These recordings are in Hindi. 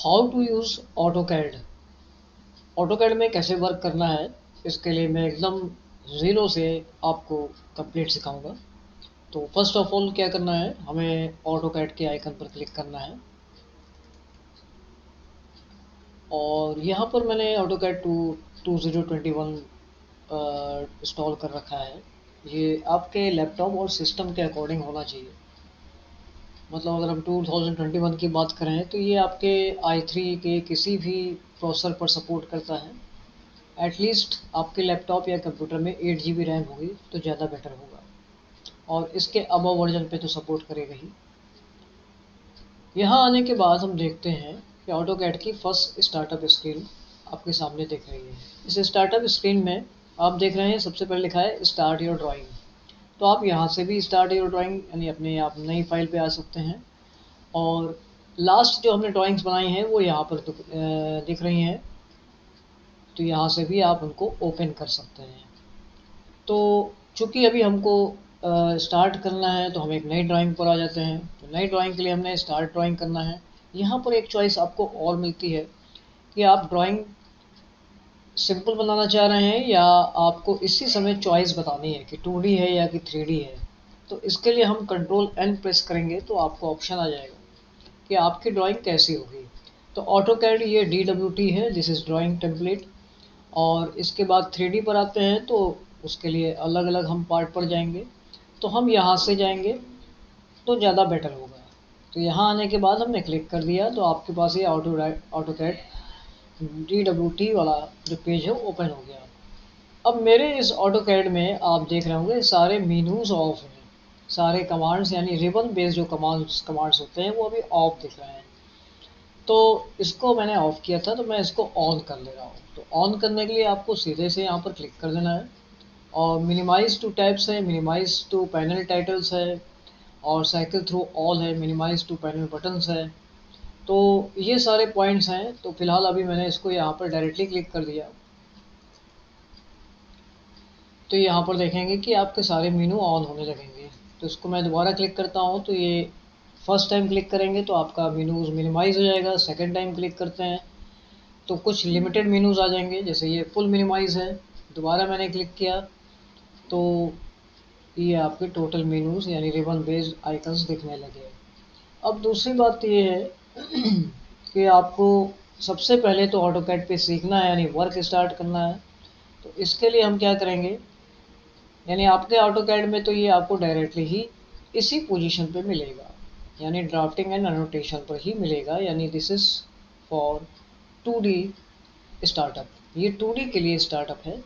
How to use AutoCAD. AutoCAD में कैसे वर्क करना है, इसके लिए मैं एकदम ज़ीरो से आपको कंप्लीट सिखाऊंगा। तो फर्स्ट ऑफ ऑल क्या करना है, हमें ऑटोकैड के आइकन पर क्लिक करना है और यहाँ पर मैंने ऑटोकैड 2021 इंस्टॉल कर रखा है। ये आपके लैपटॉप और सिस्टम के अकॉर्डिंग होना चाहिए। मतलब अगर हम 2021 की बात करें तो ये आपके i3 के किसी भी प्रोसेसर पर सपोर्ट करता है। एटलीस्ट आपके लैपटॉप या कंप्यूटर में 8 GB रैम होगी तो ज़्यादा बेटर होगा, और इसके अबव वर्जन पे तो सपोर्ट करेगा ही। यहाँ आने के बाद हम देखते हैं कि ऑटोकैड की फर्स्ट स्टार्टअप स्क्रीन आपके सामने दिख रही है। इस स्टार्टअप स्क्रीन में आप देख रहे हैं सबसे पहले लिखा है स्टार्ट योर ड्राइंग। तो आप यहाँ से भी स्टार्ट योर ड्राइंग यानी अपने आप नई फाइल पे आ सकते हैं, और लास्ट जो हमने ड्राइंग्स बनाई हैं वो यहाँ पर दिख रही हैं, तो यहाँ से भी आप उनको ओपन कर सकते हैं। तो चूँकि अभी हमको स्टार्ट करना है तो हम एक नई ड्राइंग पर आ जाते हैं। तो नई ड्राइंग के लिए हमने स्टार्ट ड्राइंग करना है। यहाँ पर एक चॉइस आपको और मिलती है कि आप ड्राइंग सिंपल बनाना चाह रहे हैं या आपको इसी समय चॉइस बतानी है कि 2D है या कि 3D है। तो इसके लिए हम Ctrl+N प्रेस करेंगे तो आपको ऑप्शन आ जाएगा कि आपकी ड्राइंग कैसी होगी। तो ऑटोकैड ये DWT है, दिस इज़ ड्राइंग टेम्पलेट। और इसके बाद 3D पर आते हैं तो उसके लिए अलग अलग हम पार्ट पर जाएंगे। तो हम यहाँ से जाएंगे तो ज़्यादा बेटर होगा। तो यहाँ आने के बाद हमने क्लिक कर दिया तो आपके पास ये ऑटोकैड DWT वाला जो पेज है वो ओपन हो गया। अब मेरे इस ऑटोकैड में आप देख रहे होंगे सारे मेनूज ऑफ हैं, सारे कमांड्स यानी रिबन बेस्ड जो कमांड्स होते हैं वो अभी ऑफ दिख रहे हैं। तो इसको मैंने ऑफ किया था तो मैं इसको ऑन कर ले रहा हूँ। तो ऑन करने के लिए आपको सीधे से यहाँ पर क्लिक कर देना है, और मिनिमाइज टू टैब्स है, मिनिमाइज टू पैनल टाइटल्स है, और साइकिल थ्रू ऑल है, मिनिमाइज टू पैनल बटन्स है। तो ये सारे पॉइंट्स हैं। तो फिलहाल अभी मैंने इसको यहाँ पर डायरेक्टली क्लिक कर दिया। तो यहाँ पर देखेंगे कि आपके सारे मेनू ऑन होने लगेंगे। तो इसको मैं दोबारा क्लिक करता हूँ तो ये फर्स्ट टाइम क्लिक करेंगे तो आपका मेनूज मिनिमाइज़ हो जाएगा। सेकंड टाइम क्लिक करते हैं तो कुछ लिमिटेड मेनूज आ जाएंगे, जैसे ये फुल मिनिमाइज़ है। दोबारा मैंने क्लिक किया तो ये आपके टोटल मेनूज यानी रिबन बेस्ड आइकन्स दिखने लगे। अब दूसरी बात ये है कि आपको सबसे पहले तो ऑटोकैड पे सीखना है यानी वर्क स्टार्ट करना है। तो इसके लिए हम क्या करेंगे, यानी आपके ऑटोकैड में तो ये आपको डायरेक्टली ही इसी पोजीशन पे मिलेगा, यानी ड्राफ्टिंग एंड एनोटेशन पर ही मिलेगा। यानी this is for 2D startup. ये 2D के लिए स्टार्टअप है।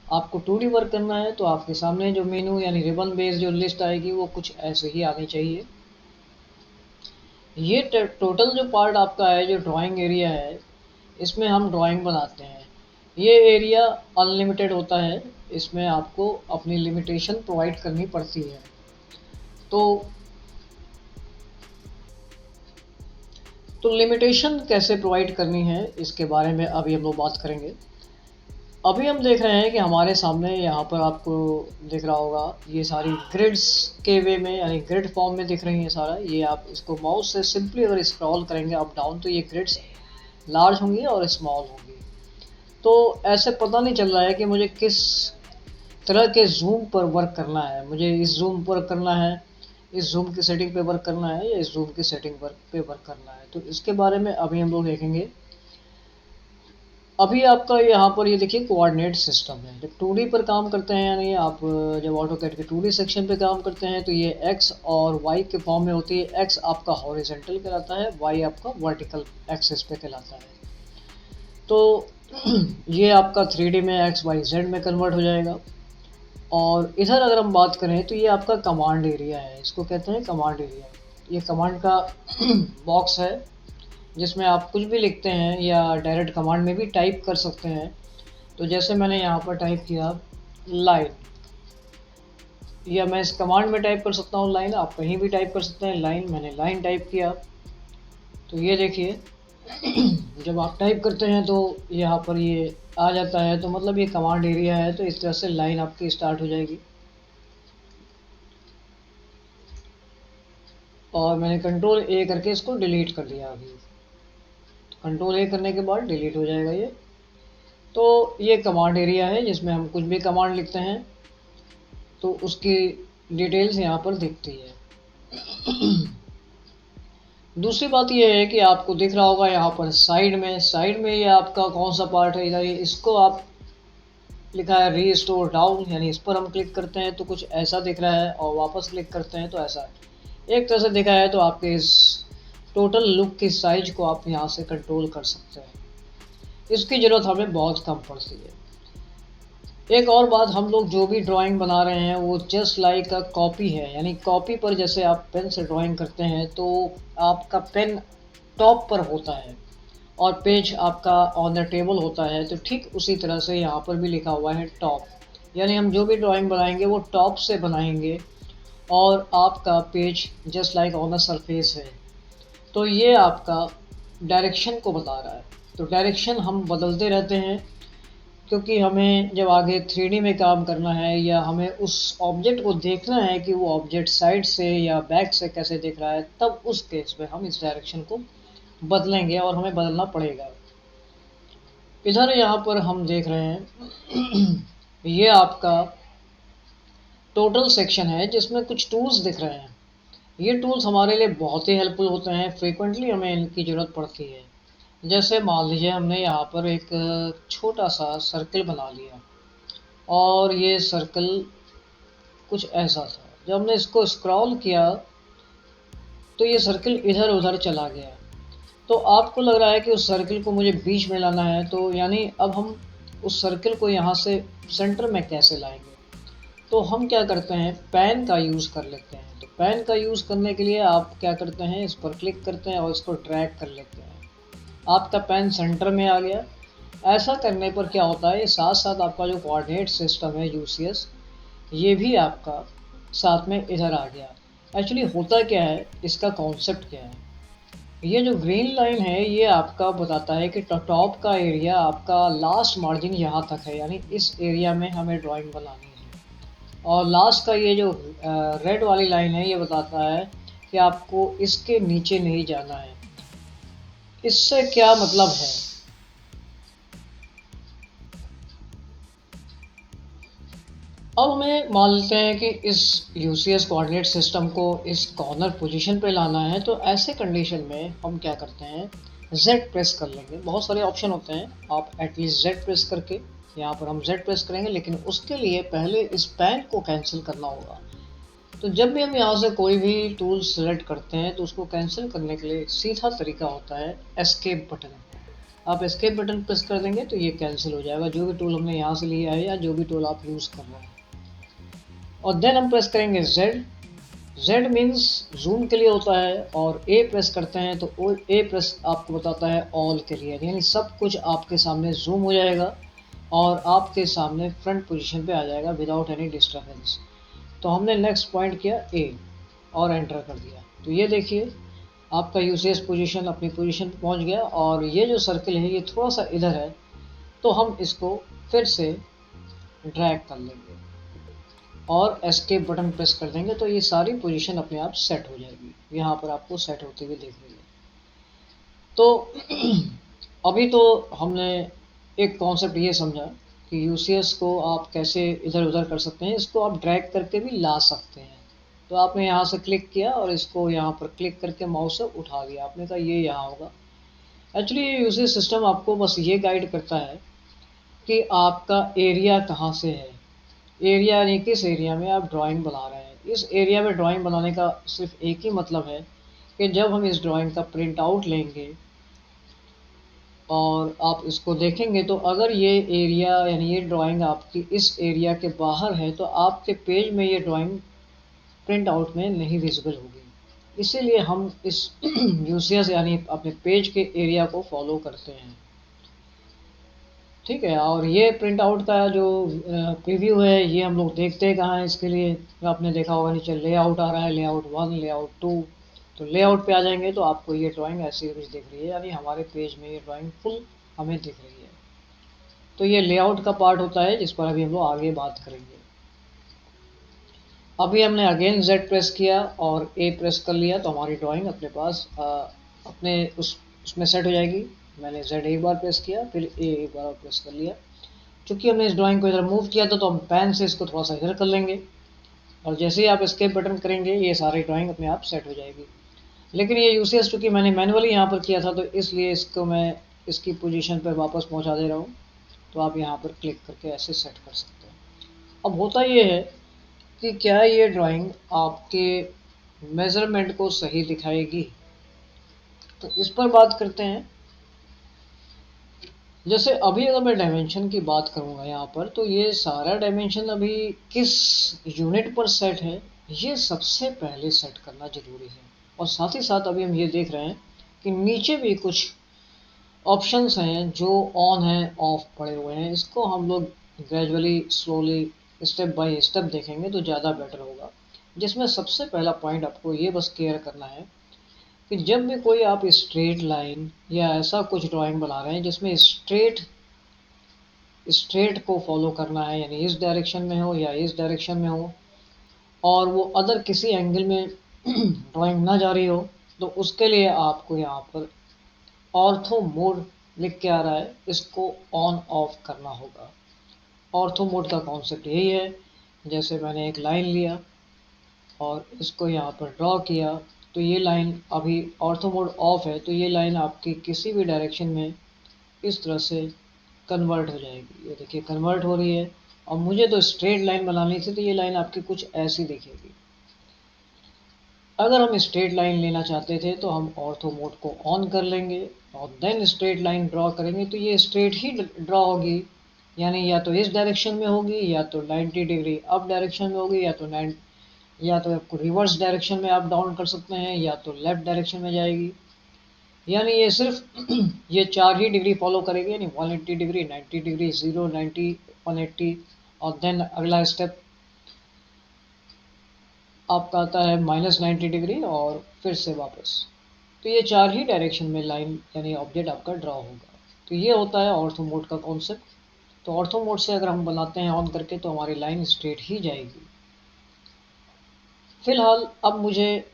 आपको 2D वर्क करना है तो आपके सामने जो मेनू यानी रिबन बेस जो लिस्ट आएगी वो कुछ ऐसे ही आनी चाहिए। ये टोटल जो पार्ट आपका है, जो ड्राइंग एरिया है, इसमें हम ड्राइंग बनाते हैं। ये एरिया अनलिमिटेड होता है, इसमें आपको अपनी लिमिटेशन प्रोवाइड करनी पड़ती है। तो लिमिटेशन कैसे प्रोवाइड करनी है इसके बारे में अभी हम लोग बात करेंगे। अभी हम देख रहे हैं कि हमारे सामने यहाँ पर आपको दिख रहा होगा ये सारी ग्रिड्स के वे में यानी ग्रिड फॉर्म में दिख रही है सारा। ये आप इसको माउस से सिंपली अगर स्क्रॉल करेंगे अप डाउन तो ये ग्रिड्स लार्ज होंगी और स्मॉल होंगी। तो ऐसे पता नहीं चल रहा है कि मुझे किस तरह के जूम पर वर्क करना है, मुझे इस जूम पर करना है, इस जूम की सेटिंग पे वर्क करना है, या इस जूम की सेटिंग पे वर्क करना है। तो इसके बारे में अभी हम लोग देखेंगे। अभी आपका यहाँ पर ये देखिए कोऑर्डिनेट सिस्टम है। जब 2D पर काम करते हैं यानी आप जब ऑटोकैड के 2D सेक्शन पे काम करते हैं तो ये x और y के फॉर्म में होती है। x आपका हॉरिजॉन्टल कहलाता है, y आपका वर्टिकल एक्सिस पे कहलाता है। तो ये आपका 3D में x y z में कन्वर्ट हो जाएगा। और इधर अगर हम बात करें तो ये आपका कमांड एरिया है, इसको कहते हैं कमांड एरिया। ये कमांड का बॉक्स है जिसमें आप कुछ भी लिखते हैं या डायरेक्ट कमांड में भी टाइप कर सकते हैं। तो जैसे मैंने यहाँ पर टाइप किया लाइन, या मैं इस कमांड में टाइप कर सकता हूँ लाइन, आप कहीं भी टाइप कर सकते हैं लाइन। मैंने लाइन टाइप किया तो ये देखिए जब आप टाइप करते हैं तो यहाँ पर ये आ जाता है, तो मतलब ये कमांड एरिया है। तो इस तरह से लाइन आपकी स्टार्ट हो जाएगी। और मैंने Ctrl+A करके इसको डिलीट कर दिया अभी। कंट्रोल ए करने के बाद डिलीट हो जाएगा ये। तो ये कमांड एरिया है जिसमें हम कुछ भी कमांड लिखते हैं तो उसकी डिटेल्स यहाँ पर दिखती है। दूसरी बात ये है कि आपको दिख रहा होगा यहाँ पर साइड में ये आपका कौन सा पार्ट है, इधर इसको आप लिखा है रीस्टोर डाउन, यानी इस पर हम क्लिक करते हैं तो कुछ ऐसा दिख रहा है और वापस क्लिक करते हैं तो ऐसा है। एक तरह से देखा है तो आपके इस टोटल लुक की साइज को आप यहाँ से कंट्रोल कर सकते हैं। इसकी ज़रूरत हमें बहुत कम पड़ती है। एक और बात, हम लोग जो भी ड्राइंग बना रहे हैं वो जस्ट लाइक अ कॉपी है, यानी कॉपी पर जैसे आप पेन से ड्राइंग करते हैं तो आपका पेन टॉप पर होता है और पेज आपका ऑन द टेबल होता है, तो ठीक उसी तरह से यहाँ पर भी लिखा हुआ है टॉप, यानी हम जो भी ड्राइंग बनाएंगे वो टॉप से बनाएंगे और आपका page just like on the surface है। तो ये आपका डायरेक्शन को बता रहा है। तो डायरेक्शन हम बदलते रहते हैं क्योंकि हमें जब आगे 3D में काम करना है या हमें उस ऑब्जेक्ट को देखना है कि वो ऑब्जेक्ट साइड से या बैक से कैसे दिख रहा है, तब उस केस में हम इस डायरेक्शन को बदलेंगे और हमें बदलना पड़ेगा। इधर यहाँ पर हम देख रहे हैं ये आपका टोटल सेक्शन है जिसमें कुछ टूल्स दिख रहे हैं। ये टूल्स हमारे लिए बहुत ही हेल्पफुल होते हैं, फ्रीक्वेंटली हमें इनकी ज़रूरत पड़ती है। जैसे मान लीजिए हमने यहाँ पर एक छोटा सा सर्कल बना लिया और ये सर्कल कुछ ऐसा था, जब हमने इसको स्क्रॉल किया तो ये सर्कल इधर उधर चला गया। तो आपको लग रहा है कि उस सर्कल को मुझे बीच में लाना है, तो यानी अब हम उस सर्कल को यहाँ से सेंटर में कैसे लाएंगे। तो हम क्या करते हैं, पेन का यूज़ कर लेते हैं। तो पेन का यूज़ करने के लिए आप क्या करते हैं, इस पर क्लिक करते हैं और इसको ड्रैग कर लेते हैं। आपका पेन सेंटर में आ गया। ऐसा करने पर क्या होता है, साथ साथ आपका जो कोऑर्डिनेट सिस्टम है यूसीएस, ये भी आपका साथ में इधर आ गया। एक्चुअली होता क्या है, इसका कॉन्सेप्ट क्या है, ये जो ग्रीन लाइन है ये आपका बताता है कि टॉप का एरिया आपका लास्ट मार्जिन यहाँ तक है, यानी इस एरिया में हमें ड्राइंग बनानी है। और लास्ट का ये जो रेड वाली लाइन है ये बताता है कि आपको इसके नीचे नहीं जाना है। इससे क्या मतलब है, अब हमें मान लेते हैं कि इस यूसीएस कोऑर्डिनेट सिस्टम को इस कॉर्नर पोजीशन पे लाना है, तो ऐसे कंडीशन में हम क्या करते हैं, Z प्रेस कर लेंगे। बहुत सारे ऑप्शन होते हैं, आप एटलीस्ट Z प्रेस करके, यहाँ पर हम Z प्रेस करेंगे, लेकिन उसके लिए पहले इस पेन को कैंसिल करना होगा। तो जब भी हम यहाँ से कोई भी टूल सेलेक्ट करते हैं तो उसको कैंसिल करने के लिए सीधा तरीका होता है एस्केप बटन। आप एस्केप बटन प्रेस कर देंगे तो ये कैंसिल हो जाएगा, जो भी टूल हमने यहाँ से लिया है या जो भी टूल आप यूज़ कर रहे हैं। और देन हम प्रेस करेंगे Z। Z मीन्स जूम के लिए होता है, और A प्रेस करते हैं तो A प्रेस आपको बताता है ऑल के लिए, यानी सब कुछ आपके सामने जूम हो जाएगा और आपके सामने फ्रंट पोजीशन पे आ जाएगा विदाउट एनी डिस्टर्बेंस। तो हमने नेक्स्ट पॉइंट किया A और एंटर कर दिया, तो ये देखिए आपका यूसेज पोजीशन अपनी पोजीशन पे पहुंच गया। और ये जो सर्कल है ये थोड़ा सा इधर है, तो हम इसको फिर से ड्रैग कर लेंगे और एस्केप बटन प्रेस कर देंगे तो ये सारी पोजीशन अपने आप सेट हो जाएगी। यहाँ पर आपको सेट होते हुए देख रही है। तो अभी तो हमने एक कॉन्सेप्ट ये समझा कि यूसीएस को आप कैसे इधर उधर कर सकते हैं, इसको आप ड्रैग करके भी ला सकते हैं। तो आपने यहाँ से क्लिक किया और इसको यहाँ पर क्लिक करके माउस से उठा लिया, आपने कहा ये यहाँ होगा। एक्चुअली यूसीएस सिस्टम आपको बस ये गाइड करता है कि आपका एरिया कहाँ से है, एरिया यानी किस एरिया में आप ड्राइंग बना रहे हैं। इस एरिया में ड्राइंग बनाने का सिर्फ एक ही मतलब है कि जब हम इस ड्राइंग का प्रिंट आउट लेंगे और आप इसको देखेंगे तो अगर ये एरिया यानी ये ड्राइंग आपकी इस एरिया के बाहर है तो आपके पेज में ये ड्राइंग प्रिंट आउट में नहीं विजिबल होगी। इसीलिए हम इस यूसीएस यानी अपने पेज के एरिया को फॉलो करते हैं। ठीक है, और ये प्रिंट आउट का जो प्रीव्यू है ये हम लोग देखते हैं कहाँ है, इसके लिए आपने देखा होगा नीचे लेआउट आ रहा है, लेआउट 1 लेआउट 2। तो लेआउट पे आ जाएंगे तो आपको ये ड्राइंग ऐसी कुछ दिख रही है, यानी हमारे पेज में ये ड्राइंग फुल हमें दिख रही है। तो ये लेआउट का पार्ट होता है जिस पर अभी हम लोग आगे बात करेंगे। अभी हमने अगेन Z प्रेस किया और A प्रेस कर लिया तो हमारी ड्राइंग अपने पास अपने उसमें सेट हो जाएगी। मैंने Z एक बार प्रेस किया, फिर A एक बार और प्रेस कर लिया। चूंकि हमने इस ड्राइंग को इधर मूव किया था तो हम पेन से इसको थोड़ा सा इधर कर लेंगे, और जैसे ही आप एस्केप बटन करेंगे ये सारी ड्राइंग अपने आप सेट हो जाएगी। लेकिन ये यूसेज चूँकि मैंने मैनुअली यहाँ पर किया था तो इसलिए इसको मैं इसकी पोजीशन पर वापस पहुँचा दे रहा हूँ। तो आप यहाँ पर क्लिक करके ऐसे सेट कर सकते हैं। अब होता ये है कि क्या ये ड्राइंग आपके मेज़रमेंट को सही दिखाएगी, तो इस पर बात करते हैं। जैसे अभी अगर मैं डायमेंशन की बात करूँगा यहाँ पर, तो ये सारा डायमेंशन अभी किस यूनिट पर सेट है ये सबसे पहले सेट करना ज़रूरी है। और साथ ही साथ अभी हम ये देख रहे हैं कि नीचे भी कुछ ऑप्शंस हैं जो ऑन है ऑफ पड़े हुए हैं। इसको हम लोग gradually slowly step by step देखेंगे तो ज़्यादा बेटर होगा। जिसमें सबसे पहला पॉइंट आपको ये बस क्लियर करना है कि जब भी कोई आप स्ट्रेट लाइन या ऐसा कुछ ड्राइंग बना रहे हैं जिसमें स्ट्रेट को फॉलो करना है, यानी इस डायरेक्शन में हो या इस डायरेक्शन में हो, और वो अदर किसी एंगल में ड्राइंग ना जा रही हो, तो उसके लिए आपको यहाँ पर ऑर्थो मोड लिख के आ रहा है, इसको ऑन ऑफ करना होगा। ऑर्थो मोड का कॉन्सेप्ट यही है, जैसे मैंने एक लाइन लिया और इसको यहाँ पर ड्रॉ किया, तो ये लाइन अभी ऑर्थो मोड ऑफ है, तो ये लाइन आपकी किसी भी डायरेक्शन में इस तरह से कन्वर्ट हो जाएगी। ये देखिए कन्वर्ट हो रही है। और मुझे तो स्ट्रेट लाइन बनानी थी, तो ये लाइन आपकी कुछ ऐसी दिखेगी। अगर हम स्ट्रेट लाइन लेना चाहते थे तो हम ऑर्थो मोड को ऑन कर लेंगे और देन स्ट्रेट लाइन ड्रॉ करेंगे, तो ये स्ट्रेट ही ड्रॉ होगी, यानी या तो इस डायरेक्शन में होगी, या तो 90 डिग्री अप डायरेक्शन में होगी, या तो आपको रिवर्स डायरेक्शन में अप डाउन कर सकते हैं, या तो लेफ्ट डायरेक्शन में जाएगी। यानी ये सिर्फ ये 4 ही डिग्री फॉलो करेगी, यानी 180 डिग्री, 90 डिग्री, 0, 90, 180, और देन अगला स्टेप आपका आता है -90 डिग्री और फिर से वापस। तो ये 4 ही डायरेक्शन में लाइन यानी ऑब्जेक्ट आपका ड्रॉ होगा। तो ये होता है ऑर्थो मोड का कॉन्सेप्ट। तो ऑर्थो मोड से अगर हम बनाते हैं ऑन करके तो हमारी लाइन स्ट्रेट ही जाएगी। फिलहाल अब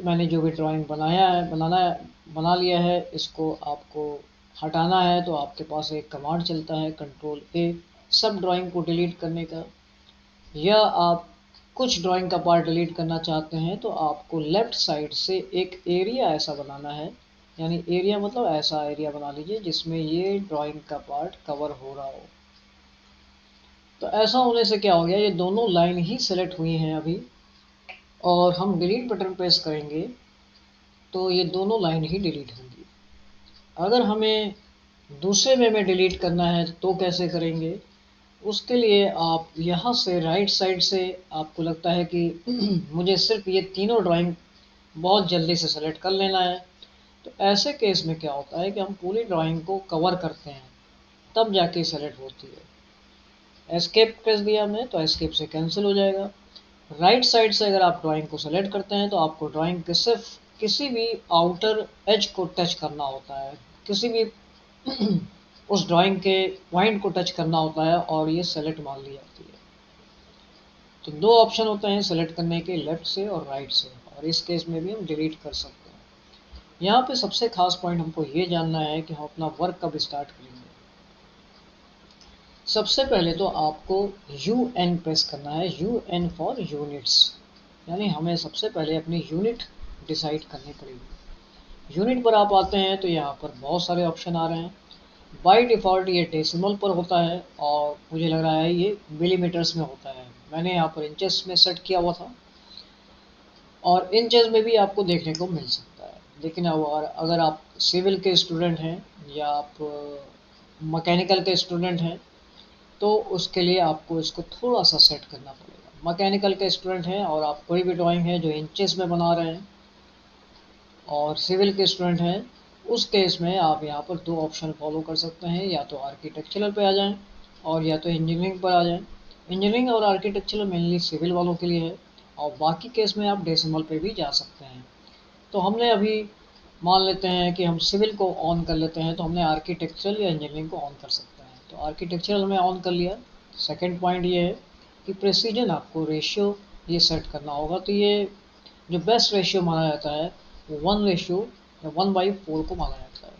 मैंने जो भी ड्राइंग बना लिया है, इसको आपको हटाना है तो आपके पास एक कमांड चलता है Ctrl+A सब ड्राइंग को डिलीट करने का। या आप कुछ ड्राइंग का पार्ट डिलीट करना चाहते हैं तो आपको लेफ़्ट साइड से एक एरिया ऐसा बनाना है, यानी एरिया मतलब ऐसा एरिया बना लीजिए जिसमें ये ड्राइंग का पार्ट कवर हो रहा हो। तो ऐसा होने से क्या हो गया, ये दोनों लाइन ही सेलेक्ट हुई हैं अभी, और हम डिलीट बटन प्रेस करेंगे तो ये दोनों लाइन ही डिलीट होंगी। अगर हमें दूसरे वे में डिलीट करना है तो कैसे करेंगे, उसके लिए आप यहाँ से राइट साइड से आपको लगता है कि मुझे सिर्फ ये तीनों ड्राइंग बहुत जल्दी से सेलेक्ट कर लेना है, तो ऐसे केस में क्या होता है कि हम पूरी ड्राइंग को कवर करते हैं तब जाके सेलेक्ट होती है। एस्केप प्रेस दिया हमने तो एस्केप से कैंसिल हो जाएगा। राइट साइड से अगर आप ड्राइंग को सेलेक्ट करते हैं तो आपको ड्राइंग के सिर्फ किसी भी आउटर एज को टच करना होता है, किसी भी उस ड्राइंग के पॉइंट को टच करना होता है और ये सेलेक्ट मान ली जाती है। तो दो ऑप्शन होते हैं सेलेक्ट करने के, लेफ्ट से और राइट से, और इस केस में भी हम डिलीट कर सकते हैं। यहाँ पे सबसे खास पॉइंट हमको ये जानना है कि हम अपना वर्क कब स्टार्ट करेंगे। सबसे पहले तो आपको UN प्रेस करना है, UN फॉर यूनिट्स, यानी हमें सबसे पहले अपनी यूनिट डिसाइड करनी पड़ेगी। यूनिट पर आप आते हैं तो यहाँ पर बहुत सारे ऑप्शन आ रहे हैं। बाय डिफ़ॉल्ट ये डेसिमल पर होता है और मुझे लग रहा है ये मिलीमीटर्स में होता है। मैंने यहाँ पर इंचेस में सेट किया हुआ था, और इंचेस में भी आपको देखने को मिल सकता है। लेकिन अगर आप सिविल के स्टूडेंट हैं या आप मैकेनिकल के स्टूडेंट हैं तो उसके लिए आपको इसको थोड़ा सा सेट करना पड़ेगा। मैकेनिकल के स्टूडेंट हैं और आप कोई भी ड्राइंग है जो इंचेस में बना रहे हैं, और सिविल के स्टूडेंट हैं, उस केस में आप यहाँ पर दो ऑप्शन फॉलो कर सकते हैं, या तो आर्किटेक्चरल पे आ जाएं और या तो इंजीनियरिंग पर आ जाएं। इंजीनियरिंग और आर्किटेक्चरल मेनली सिविल वालों के लिए है, और बाकी केस में आप डेसिमल पे भी जा सकते हैं। तो हमने अभी मान लेते हैं कि हम सिविल को ऑन कर लेते हैं, तो हमने आर्किटेक्चरल या इंजीनियरिंग को ऑन कर सकते हैं। तो आर्किटेक्चरल में ऑन कर लिया। सेकेंड पॉइंट ये है कि प्रेसिजन आपको रेशियो ये सेट करना होगा। तो ये जो बेस्ट रेशियो माना जाता है वो 1 रेशियो या 1/4 को माना जाता है।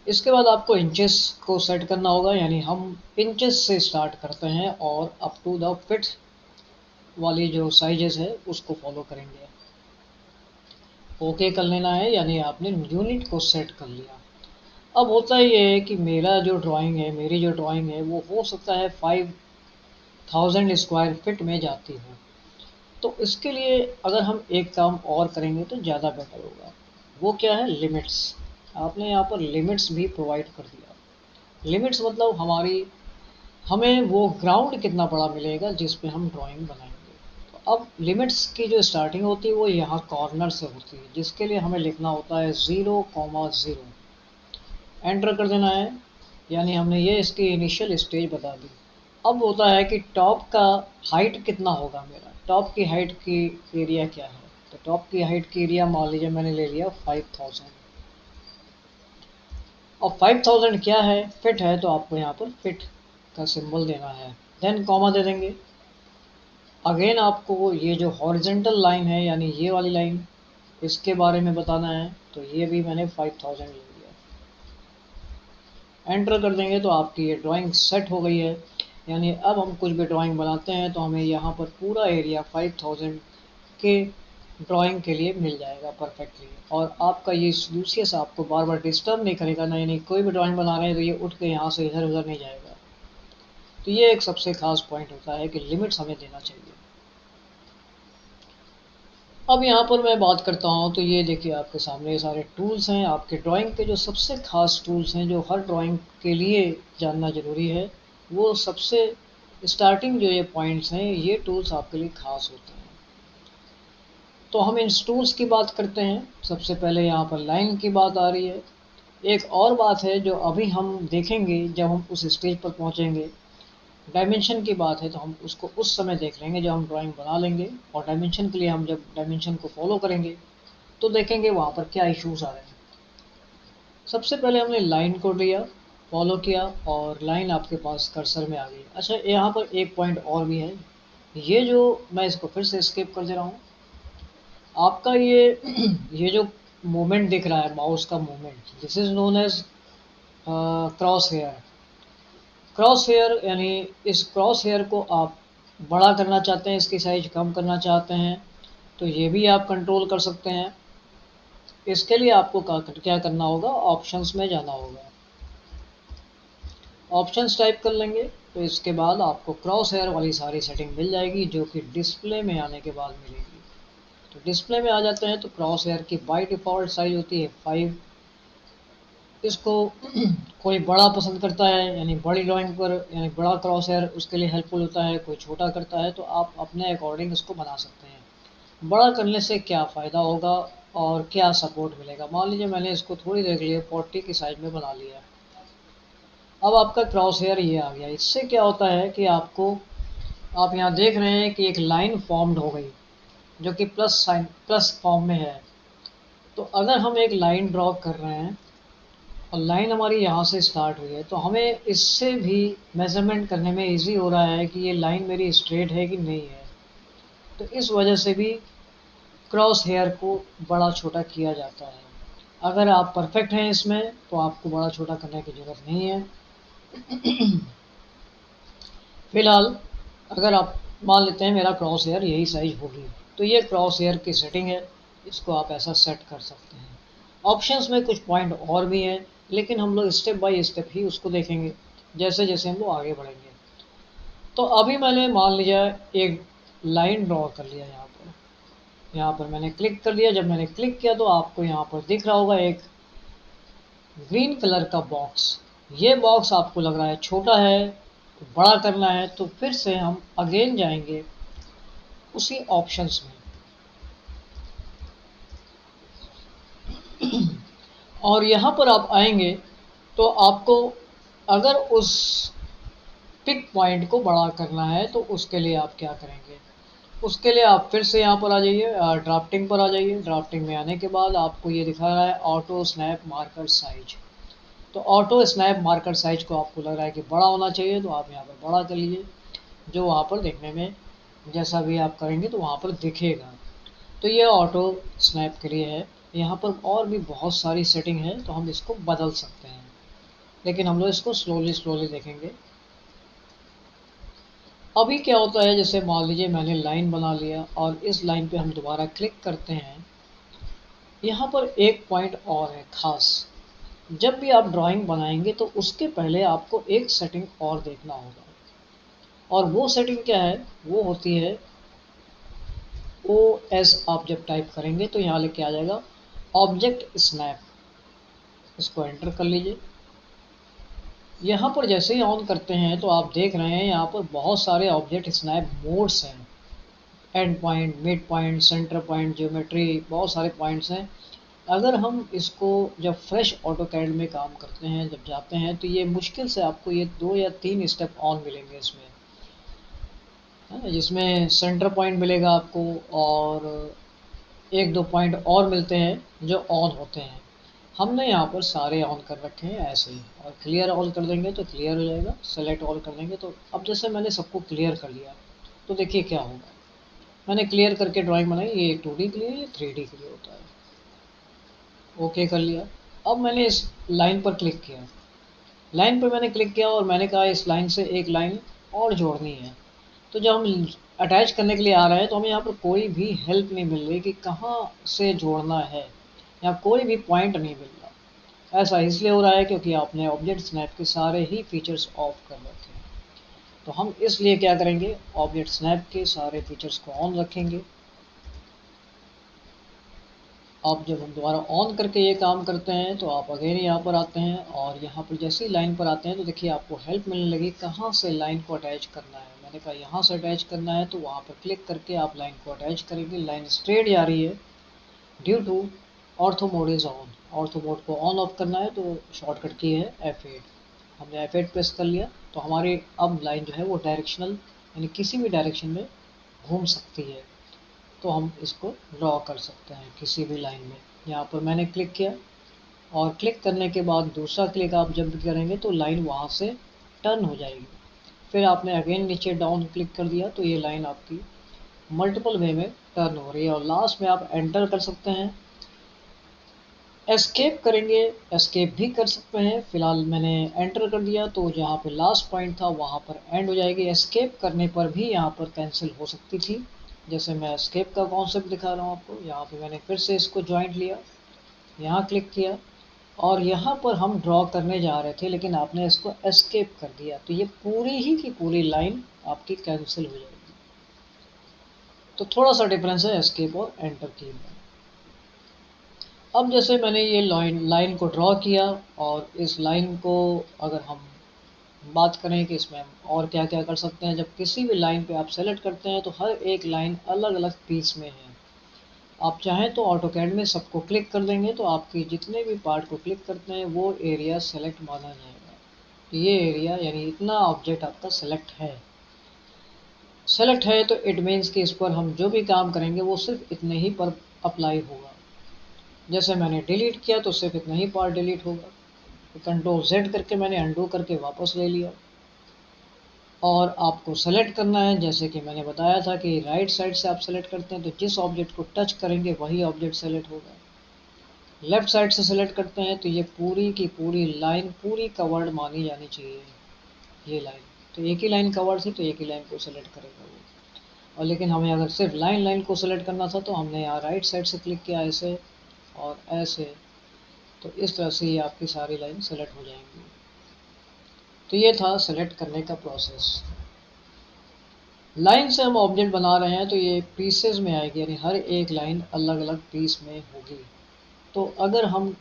इसके बाद आपको इंचेस को सेट करना होगा, यानी हम इंचेस से स्टार्ट करते हैं और अप टू द फिट वाली जो साइजेस है उसको फॉलो करेंगे। ओके कर लेना है, यानी आपने यूनिट को सेट कर लिया। अब होता ये है कि मेरा जो ड्राइंग है, मेरी जो ड्राइंग है वो हो सकता है 5000 स्क्वायर फिट में जाती हो। तो इसके लिए अगर हम एक काम और करेंगे तो ज़्यादा बेटर होगा। वो क्या है? लिमिट्स। आपने यहाँ पर लिमिट्स भी प्रोवाइड कर दिया। लिमिट्स मतलब हमें वो ग्राउंड कितना बड़ा मिलेगा जिस पे हम ड्राइंग बनाएंगे। तो अब लिमिट्स की जो स्टार्टिंग होती है वो यहाँ कॉर्नर से होती है, जिसके लिए हमें लिखना होता है 0,0। एंटर कर देना है, यानी हमने ये इसकी इनिशियल स्टेज बता दी। अब होता है कि टॉप का हाइट कितना होगा, मेरा टॉप की हाइट की एरिया क्या है। तो टॉप की हाइट की एरिया मान लीजिए मैंने ले लिया 5000। और 5000 क्या है? फिट है, तो आपको यहाँ पर फिट का सिंबल देना है, देन कॉमा दे देंगे। अगेन आपको ये जो हॉरिजेंटल लाइन है, यानी ये वाली लाइन, इसके बारे में बताना है। तो ये भी मैंने 5000 ले लिया, एंटर कर देंगे तो आपकी ये ड्राइंग सेट हो गई है। यानी अब हम कुछ भी ड्राइंग बनाते हैं तो हमें यहाँ पर पूरा एरिया 5000 के ड्राइंग के लिए मिल जाएगा परफेक्टली। और आपका ये यूसीएस आपको बार बार डिस्टर्ब नहीं करेगा, नहीं नहीं कोई भी ड्राइंग बना रहे हैं तो ये उठ के यहाँ से इधर उधर नहीं जाएगा। तो ये एक सबसे खास पॉइंट होता है कि लिमिट्स हमें देना चाहिए। अब यहाँ पर मैं बात करता हूँ तो ये देखिए आपके सामने ये सारे टूल्स हैं। आपके ड्राइंग के जो सबसे खास टूल्स हैं, जो हर ड्राइंग के लिए जानना ज़रूरी है, वो सबसे स्टार्टिंग जो ये पॉइंट्स हैं, ये टूल्स आपके लिए खास होते हैं। तो हम इन टूल्स की बात करते हैं। सबसे पहले यहाँ पर लाइन की बात आ रही है। एक और बात है जो अभी हम देखेंगे जब हम उस स्टेज पर पहुँचेंगे, डायमेंशन की बात है, तो हम उसको उस समय देख लेंगे जब हम ड्राइंग बना लेंगे। और डायमेंशन के लिए हम जब डायमेंशन को फॉलो करेंगे तो देखेंगे वहाँ पर क्या इश्यूज आ रहे हैं। सबसे पहले हमने लाइन को लिया, फॉलो किया, और लाइन आपके पास कर्सर में आ गई। अच्छा, यहाँ पर एक पॉइंट और भी है, ये जो मैं इसको फिर से स्किप कर दे रहा हूँ। आपका ये जो मूवमेंट दिख रहा है, माउस का movement, this is known as cross hair. Cross hair यानी इस क्रॉस हेयर को आप बड़ा करना चाहते हैं, इसकी साइज कम करना चाहते हैं, तो ये भी आप कंट्रोल कर सकते हैं। इसके लिए आपको क्या करना होगा? ऑप्शंस में जाना होगा, ऑप्शंस टाइप कर लेंगे तो इसके बाद आपको क्रॉस हेयर वाली सारी सेटिंग मिल जाएगी, जो कि डिस्प्ले में आने के बाद मिलेगी। तो डिस्प्ले में आ जाते हैं तो क्रॉस हेयर की बाय डिफ़ॉल्ट साइज होती है 5। इसको कोई बड़ा पसंद करता है, यानी बड़ी ड्राइंग पर यानी बड़ा क्रॉस हेयर उसके लिए हेल्पफुल होता है, कोई छोटा करता है, तो आप अपने अकॉर्डिंग इसको बना सकते हैं। बड़ा करने से क्या फ़ायदा होगा और क्या सपोर्ट मिलेगा? मान लीजिए मैंने इसको थोड़ी देर के लिए 40 की साइज में बना लिया। अब आपका क्रॉस हेयर ये आ गया। इससे क्या होता है कि आप यहाँ देख रहे हैं कि एक लाइन फॉर्म्ड हो गई, जो कि प्लस साइन प्लस फॉर्म में है। तो अगर हम एक लाइन ड्रॉ कर रहे हैं और लाइन हमारी यहाँ से स्टार्ट हुई है, तो हमें इससे भी मेज़रमेंट करने में इजी हो रहा है कि ये लाइन मेरी स्ट्रेट है कि नहीं है। तो इस वजह से भी क्रॉस हेयर को बड़ा छोटा किया जाता है। अगर आप परफेक्ट हैं इसमें तो आपको बड़ा छोटा करने की ज़रूरत नहीं है। फिलहाल अगर आप मान लेते हैं मेरा क्रॉस हेयर यही साइज होगी, तो ये क्रॉस हेयर की सेटिंग है, इसको आप ऐसा सेट कर सकते हैं। ऑप्शंस में कुछ पॉइंट और भी हैं, लेकिन हम लोग स्टेप बाय स्टेप ही उसको देखेंगे जैसे जैसे हम लोग आगे बढ़ेंगे। तो अभी मैंने मान लिया एक लाइन ड्रॉ कर लिया, यहाँ पर मैंने क्लिक कर दिया। जब मैंने क्लिक किया तो आपको यहाँ पर दिख रहा होगा एक ग्रीन कलर का बॉक्स। ये बॉक्स आपको लग रहा है छोटा है, तो बड़ा करना है, तो फिर से हम अगेन जाएंगे उसी ऑप्शंस में, और यहाँ पर आप आएंगे तो आपको अगर उस पिक पॉइंट को बड़ा करना है तो उसके लिए आप क्या करेंगे? उसके लिए आप फिर से यहाँ पर आ जाइए, ड्राफ्टिंग पर आ जाइए। ड्राफ्टिंग में आने के बाद आपको ये दिखा रहा है ऑटो स्नैप मार्कर साइज। तो ऑटो स्नैप मार्कर साइज को आपको लग रहा है कि बड़ा होना चाहिए, तो आप यहाँ पर बड़ा कर लीजिए, जो वहाँ पर देखने में जैसा भी आप करेंगे तो वहाँ पर दिखेगा। तो ये ऑटो स्नैप के लिए है। यहाँ पर और भी बहुत सारी सेटिंग है, तो हम इसको बदल सकते हैं। लेकिन हम लोग इसको स्लोली स्लोली देखेंगे। अभी क्या होता है, जैसे मान लीजिए मैंने लाइन बना लिया और इस लाइन पे हम दोबारा क्लिक करते हैं। यहाँ पर एक पॉइंट और है खास, जब भी आप ड्राइंग बनाएंगे तो उसके पहले आपको एक सेटिंग और देखना होगा, और वो सेटिंग क्या है, वो होती है ओ एस। आप जब टाइप करेंगे तो यहाँ लेके आ जाएगा ऑब्जेक्ट स्नैप, इसको एंटर कर लीजिए। यहाँ पर जैसे ही ऑन करते हैं तो आप देख रहे हैं यहाँ पर बहुत सारे ऑब्जेक्ट स्नैप मोड्स हैं। And point, mid point, centre point, geometry, बहुत सारे पॉइंट्स हैं। अगर हम इसको जब फ्रेश ऑटोकैड में काम करते हैं, जब जाते हैं, तो ये मुश्किल से आपको ये 2 या 3 स्टेप ऑन मिलेंगे इसमें, है ना, जिसमें सेंटर पॉइंट मिलेगा आपको और एक दो पॉइंट और मिलते हैं जो ऑन होते हैं। हमने यहाँ पर सारे ऑन कर रखे हैं ऐसे ही, और क्लियर ऑल कर देंगे तो क्लियर हो जाएगा, सेलेक्ट ऑल कर देंगे तो अब जैसे मैंने सबको क्लियर कर लिया, तो देखिए क्या होगा। मैंने क्लियर करके ड्राइंग बनाई, ये 2D के लिए, ये 3D के लिए होता है। ओके कर लिया। अब मैंने इस लाइन पर क्लिक किया, लाइन पर मैंने क्लिक किया और मैंने कहा इस लाइन से एक लाइन और जोड़नी है। तो जब हम अटैच करने के लिए आ रहे हैं तो हमें यहाँ पर कोई भी हेल्प नहीं मिल रही कि कहाँ से जोड़ना है, या कोई भी पॉइंट नहीं मिल रहा। ऐसा इसलिए हो रहा है क्योंकि आपने ऑब्जेक्ट स्नैप के सारे ही फीचर्स ऑफ कर रखे हैं। तो हम इसलिए क्या करेंगे, ऑब्जेक्ट स्नैप के सारे फीचर्स को ऑन रखेंगे। अब जब हम दोबारा ऑन करके ये काम करते हैं तो आप अगेन यहाँ पर आते हैं, और यहाँ पर जैसे ही लाइन पर आते हैं तो देखिए आपको हेल्प मिलने लगी कहाँ से लाइन को अटैच करना है। मैंने कहा यहाँ से अटैच करना है, तो वहाँ पर क्लिक करके आप लाइन को अटैच करेंगे। लाइन स्ट्रेट जा रही है due to ortho mode is on. Ortho mode को ऑन ऑफ करना है तो शॉर्टकट की है F8। हमने F8 प्रेस कर लिया तो हमारी अब लाइन जो है वो डायरेक्शनल, यानी किसी भी डायरेक्शन में घूम सकती है। तो हम इसको ड्रॉ कर सकते हैं किसी भी लाइन में। यहाँ पर मैंने क्लिक किया, और क्लिक करने के बाद दूसरा क्लिक आप जब भी करेंगे तो लाइन वहाँ से टर्न हो जाएगी। फिर आपने अगेन नीचे डाउन क्लिक कर दिया तो ये लाइन आपकी मल्टीपल वे में टर्न हो रही है। और लास्ट में आप एंटर कर सकते हैं, एस्केप करेंगे, एस्केप भी कर सकते हैं। फिलहाल मैंने एंटर कर दिया तो जहाँ पे लास्ट पॉइंट था वहाँ पर एंड हो जाएगी। एस्केप करने पर भी यहाँ पर कैंसिल हो सकती थी, जैसे मैं एस्केप का कॉन्सेप्ट दिखा रहा हूँ आपको। यहाँ पे मैंने फिर से इसको ज्वाइंट लिया, यहाँ क्लिक किया, और यहाँ पर हम ड्रॉ करने जा रहे थे लेकिन आपने इसको एस्केप कर दिया, तो ये पूरी ही की पूरी लाइन आपकी कैंसिल हो जाएगी। तो थोड़ा सा डिफरेंस है एस्केप और एंटर की में। अब जैसे मैंने ये लाइन को ड्रॉ किया, और इस लाइन को अगर हम बात करें कि इसमें हम और क्या क्या कर सकते हैं। जब किसी भी लाइन पे आप सेलेक्ट करते हैं तो हर एक लाइन अलग अलग पीस में है। आप चाहें तो ऑटोकैड में सबको क्लिक कर देंगे तो आपके जितने भी पार्ट को क्लिक करते हैं वो एरिया सेलेक्ट माना जाएगा। ये एरिया यानी इतना ऑब्जेक्ट आपका सेलेक्ट है। सेलेक्ट है तो इट मीन्स कि इस पर हम जो भी काम करेंगे वो सिर्फ इतने ही पर अप्लाई होगा। जैसे मैंने डिलीट किया तो सिर्फ इतना ही पार्ट डिलीट होगा। तो कंट्रोल Z करके मैंने अंडू करके वापस ले लिया। और आपको सेलेक्ट करना है, जैसे कि मैंने बताया था कि राइट साइड से आप सेलेक्ट करते हैं तो जिस ऑब्जेक्ट को टच करेंगे वही ऑब्जेक्ट सेलेक्ट होगा। लेफ्ट साइड से सेलेक्ट करते हैं तो ये पूरी की पूरी लाइन पूरी कवर्ड मानी जानी चाहिए। ये लाइन तो एक ही लाइन कवर्ड थी तो एक ही लाइन को सेलेक्ट करेगा वो। और लेकिन हमें अगर सिर्फ लाइन लाइन को सेलेक्ट करना था तो हमने यहाँ राइट साइड से क्लिक किया ऐसे और ऐसे, तो इस तरह से ये आपकी सारी लाइन सेलेक्ट हो जाएंगी। तो ये था सेलेक्ट करने का प्रोसेस। लाइन से हम ऑब्जेक्ट बना रहे हैं तो ये पीसेस में आएगी, यानी हर एक लाइन अलग अलग पीस में होगी। तो अगर हम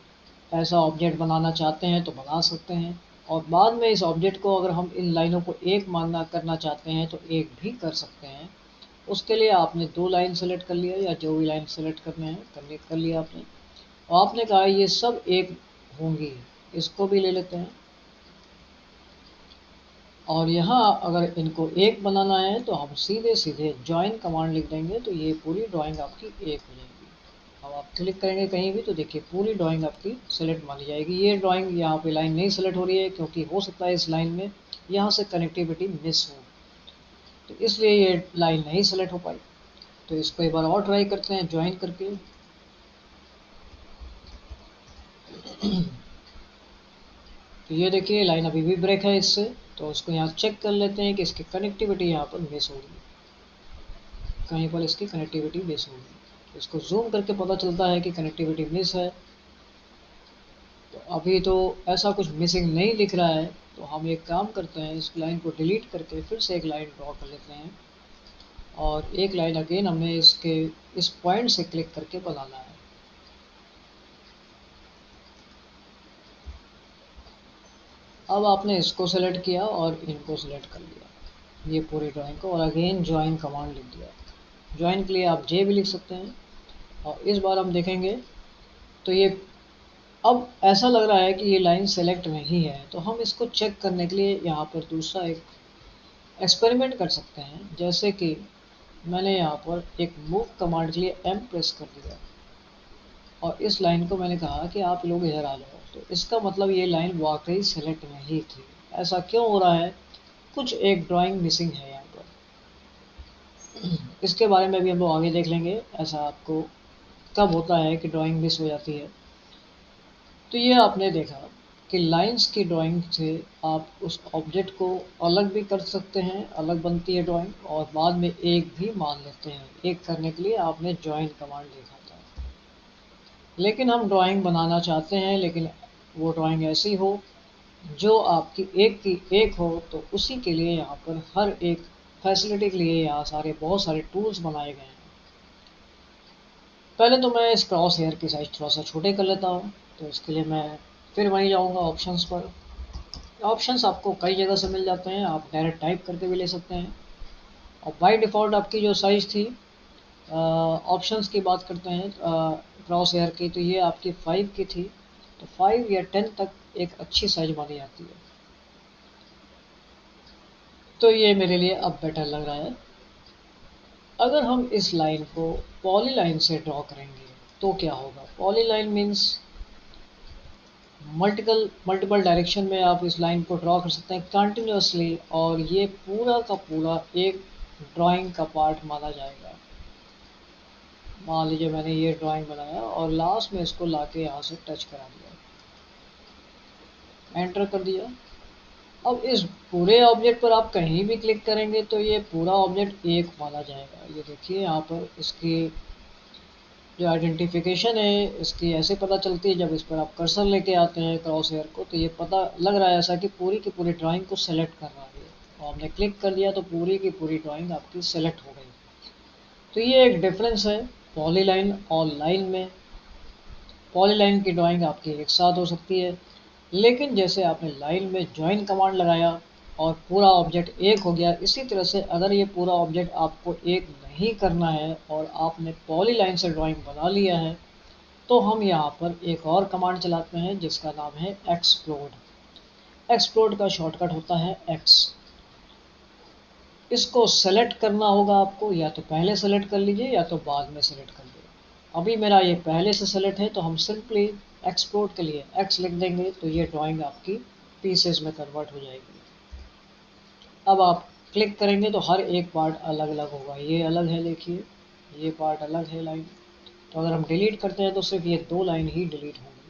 ऐसा ऑब्जेक्ट बनाना चाहते हैं तो बना सकते हैं, और बाद में इस ऑब्जेक्ट को अगर हम इन लाइनों को एक मानना करना चाहते हैं तो एक भी कर सकते हैं। उसके लिए आपने 2 लाइन सेलेक्ट कर लिया, या जो भी लाइन सेलेक्ट करने हैं कर लिया आपने, और आपने कहा ये सब एक होंगी। इसको भी ले लेते हैं, और यहाँ अगर इनको एक बनाना है तो हम सीधे सीधे ज्वाइन कमांड लिख देंगे तो ये पूरी ड्राइंग आपकी एक हो जाएगी। अब आप क्लिक करेंगे कहीं भी तो देखिए पूरी ड्राइंग आपकी सेलेक्ट मानी जाएगी। ये ड्राइंग यहाँ पे लाइन नहीं सेलेक्ट हो रही है क्योंकि हो सकता है इस लाइन में यहाँ से कनेक्टिविटी मिस हो, तो इसलिए ये लाइन नहीं सेलेक्ट हो पाई। तो इसको एक बार और ट्राई करते हैं ज्वाइन करके। तो ये देखिए लाइन अभी भी ब्रेक है इससे, तो उसको यहाँ चेक कर लेते हैं कि इसकी कनेक्टिविटी यहाँ पर मिस होगी, कहीं पर इसकी कनेक्टिविटी मिस होगी। तो इसको जूम करके पता चलता है कि कनेक्टिविटी मिस है। तो अभी तो ऐसा कुछ मिसिंग नहीं दिख रहा है, तो हम एक काम करते हैं, इस लाइन को डिलीट करके फिर से एक लाइन ड्रॉ कर लेते हैं, और एक लाइन अगेन हमें इसके इस पॉइंट से क्लिक करके बनाना है। अब आपने इसको सेलेक्ट किया और इनको सेलेक्ट कर लिया, ये पूरी ड्राइंग को, और अगेन ज्वाइन कमांड लिख दिया। ज्वाइन के लिए आप जे भी लिख सकते हैं, और इस बार हम देखेंगे तो ये अब ऐसा लग रहा है कि ये लाइन सेलेक्ट नहीं है। तो हम इसको चेक करने के लिए यहाँ पर दूसरा एक एक्सपेरिमेंट कर सकते हैं, जैसे कि मैंने यहाँ पर एक मूव कमांड के लिए एम प्रेस कर दिया, और इस लाइन को मैंने कहा कि आप लोग इधर आ जाओ। तो इसका मतलब ये लाइन वाकई सेलेक्ट नहीं थी। ऐसा क्यों हो रहा है? कुछ एक ड्राइंग मिसिंग है यहाँ पर। इसके बारे में भी हम लोग आगे देख लेंगे, ऐसा आपको कब होता है कि ड्राइंग मिस हो जाती है। तो ये आपने देखा कि लाइंस की ड्राइंग से आप उस ऑब्जेक्ट को अलग भी कर सकते हैं, अलग बनती है ड्राइंग, और बाद में एक भी मान लेते हैं। एक करने के लिए आपने जॉइन कमांड देखा था। लेकिन हम ड्राइंग बनाना चाहते हैं, लेकिन वो ड्राइंग ऐसी हो जो आपकी एक की एक हो, तो उसी के लिए यहाँ पर हर एक फैसिलिटी के लिए यहाँ सारे बहुत सारे टूल्स बनाए गए हैं। पहले तो मैं इस क्रॉस हेयर की साइज थोड़ा सा छोटे कर लेता हूँ। तो इसके लिए मैं फिर वहीं जाऊँगा ऑप्शंस पर। ऑप्शंस आपको कई जगह से मिल जाते हैं, आप डायरेक्ट टाइप करके भी ले सकते हैं। और बाय डिफ़ॉल्ट आपकी जो साइज़ थी, ऑप्शंस की बात करते हैं क्रॉस हेयर की, तो ये आपकी 5 की थी। तो 5 या 10 तक एक अच्छी साइज मानी जाती है। तो ये मेरे लिए अब बेटर लग रहा है। अगर हम इस लाइन को पॉलीलाइन से ड्रॉ करेंगे तो क्या होगा? पॉलीलाइन मीन्स मल्टीपल डायरेक्शन में आप इस लाइन को ड्रॉ कर सकते हैं कंटिन्यूसली, और ये पूरा का पूरा एक ड्राइंग का पार्ट माना जाएगा। मान लीजिए मैंने ये ड्राइंग बनाया और लास्ट में इसको लाके यहाँ से टच करा दिया, एंटर कर दिया। अब इस पूरे ऑब्जेक्ट पर आप कहीं भी क्लिक करेंगे तो ये पूरा ऑब्जेक्ट एक माना जाएगा। ये देखिए यहाँ पर इसकी जो आइडेंटिफिकेशन है इसकी ऐसे पता चलती है, जब इस पर आप कर्सर लेके आते हैं क्रॉस हेयर को, तो ये पता लग रहा है ऐसा कि पूरी की पूरी ड्राइंग को सेलेक्ट कर रहा है। और आपने क्लिक कर दिया तो पूरी की पूरी ड्राइंग आपकी सेलेक्ट हो गई। तो ये एक डिफरेंस है पॉलीलाइन और लाइन में। पॉलीलाइन की ड्राइंग आपकी एक साथ हो सकती है, लेकिन जैसे आपने लाइन में ज्वाइन कमांड लगाया और पूरा ऑब्जेक्ट एक हो गया, इसी तरह से अगर ये पूरा ऑब्जेक्ट आपको एक नहीं करना है और आपने पॉलीलाइन से ड्राइंग बना लिया है, तो हम यहाँ पर एक और कमांड चलाते हैं जिसका नाम है एक्सप्लोड। एक्सप्लोड का शॉर्टकट होता है एक्स। इसको सेलेक्ट करना होगा आपको, या तो पहले सेलेक्ट कर लीजिए या तो बाद में सेलेक्ट कर लीजिए। अभी मेरा ये पहले से सेलेक्ट है, तो हम सिंपली एक्सप्लोड के लिए एक्स लिख देंगे, तो ये ड्राइंग आपकी पीसेस में कन्वर्ट हो जाएगी। अब आप क्लिक करेंगे तो हर एक पार्ट अलग अलग होगा। ये अलग है, देखिए ये पार्ट अलग है लाइन। तो अगर हम डिलीट करते हैं तो सिर्फ ये 2 लाइन ही डिलीट होंगी।